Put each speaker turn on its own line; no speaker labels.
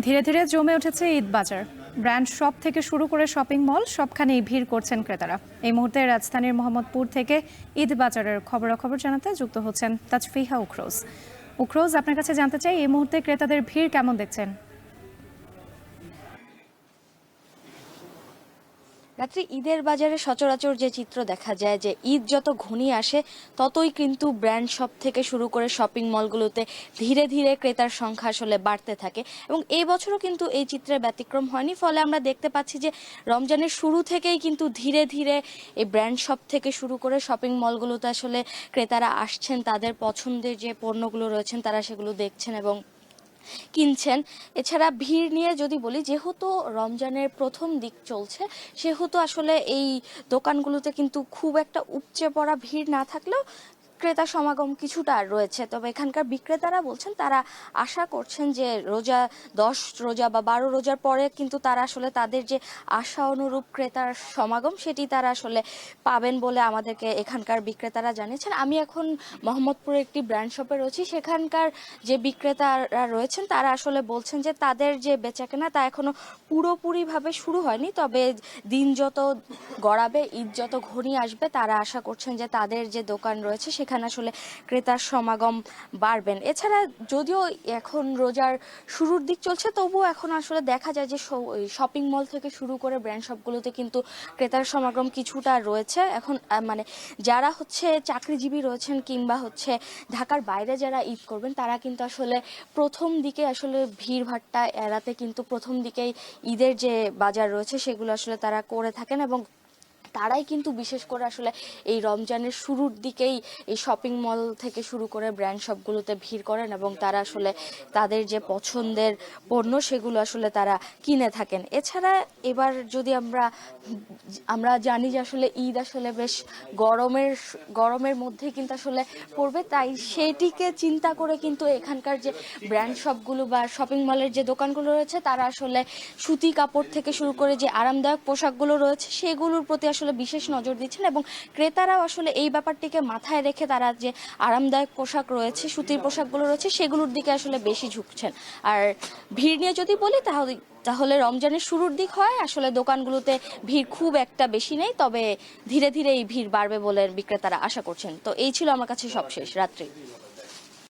ধীরে ধীরে জমে উঠেছে ঈদ বাজার। ব্র্যান্ড শপ থেকে শুরু করে শপিং মল সবখানেই ভিড় করছেন ক্রেতারা। এই মুহূর্তে রাজধানীর মোহাম্মদপুর থেকে ঈদ বাজারের খবরাখবর জানাতে যুক্ত হচ্ছেন তাজফিহা উখরোজ। উখরোজ, আপনার কাছে জানতে চাই এই মুহূর্তে ক্রেতাদের ভিড় কেমন দেখছেন?
রাত্রি ঈদের বাজারে সচরাচর যে চিত্র দেখা যায় যে ঈদ যত ঘনিয়ে আসে ততই কিন্তু ব্র্যান্ড শপ থেকে শুরু করে শপিং মলগুলোতে ধীরে ধীরে ক্রেতার সংখ্যা আসলে বাড়তে থাকে এবং এই বছরও কিন্তু এই চিত্রের ব্যতিক্রম হয়নি। ফলে আমরা দেখতে পাচ্ছি যে রমজানের শুরু থেকেই কিন্তু ধীরে ধীরে এই ব্র্যান্ড শপ থেকে শুরু করে শপিং মলগুলোতে আসলে ক্রেতারা আসছেন, তাদের পছন্দের যে পণ্যগুলো রয়েছেন তারা সেগুলো দেখছেন এবং কিনছেন। এছাড়া ভিড় নিয়ে যদি বলি, যেহেতু রমজানের প্রথম দিক চলছে সেহেতু আসলে এই দোকানগুলোতে কিন্তু খুব একটা উপচে পড়া ভিড় না থাকলেও ক্রেতা সমাগম কিছুটা রয়েছে। তবে এখানকার বিক্রেতারা বলছেন তারা আশা করছেন যে রোজা 10 রোজা বা 12 রোজার পরে কিন্তু তারা আসলে তাদের যে আশা অনুরূপ ক্রেতার সমাগম সেটি তারা আসলে পাবেন বলে আমাদেরকে এখানকার বিক্রেতারা জানিয়েছেন। আমি এখন মোহাম্মদপুরে একটি ব্র্যান্ড শপে রয়েছি, সেখানকার যে বিক্রেতারা রয়েছেন তারা আসলে বলছেন যে তাদের যে বেচাকেনা তা এখনো পুরোপুরিভাবে শুরু হয়নি। তবে দিন যত গড়াবে, ঈদ যত ঘনিয়ে আসবে, তারা আশা করছেন যে তাদের যে দোকান রয়েছে সেখানে আসলে ক্রেতার সমাগম বাড়বেন। এছাড়া যদিও এখন রোজার শুরুর দিক চলছে তবুও এখন আসলে দেখা যায় যে শপিং মল থেকে শুরু করে ব্র্যান্ড শপগুলোতে কিন্তু ক্রেতার সমাগম কিছুটা রয়েছে। এখন মানে যারা হচ্ছে চাকরিজীবী রয়েছেন কিংবা হচ্ছে ঢাকার বাইরে যারা ঈদ করবেন তারা কিন্তু আসলে প্রথম দিকে আসলে ভিড়ভাট্টা এড়াতে কিন্তু প্রথম দিকেই ঈদের যে বাজার রয়েছে সেগুলো আসলে তারা করে থাকেন এবং তারাই কিন্তু বিশেষ করে আসলে এই রমজানের শুরুর দিকেই এই শপিং মল থেকে শুরু করে ব্র্যান্ড শপগুলোতে ভিড় করেন এবং তারা আসলে তাদের যে পছন্দের পণ্য সেগুলো আসলে তারা কিনে থাকেন। এছাড়া এবার যদি আমরা জানি যে আসলে ঈদ আসলে বেশ গরমের মধ্যে কিন্তু আসলে পড়বে, তাই সেটিকে চিন্তা করে কিন্তু এখানকার যে ব্র্যান্ড শপগুলো বা শপিং মলের যে দোকানগুলো রয়েছে তারা আসলে সুতি কাপড় থেকে শুরু করে যে আরামদায়ক পোশাকগুলো রয়েছে সেগুলোর প্রতি আসলে বিশেষ নজর দিচ্ছেন এবং ক্রেতারাও আসলে এই ব্যাপারটিকে মাথায় রেখে তারা যে আরামদায়ক পোশাক রয়েছে, সুতির পোশাকগুলো রয়েছে সেগুলোর দিকে আসলে বেশি ঝুঁকছেন। আর ভিড় নিয়ে যদি বলি তাহলে রমজানের শুরুর দিক হয় আসলে দোকানগুলোতে ভিড় খুব একটা বেশি নেই, তবে ধীরে ধীরে এই ভিড় বাড়বে বলে বিক্রেতারা আশা করছেন। তো এই ছিল আমার কাছে সবশেষ রাত্রি।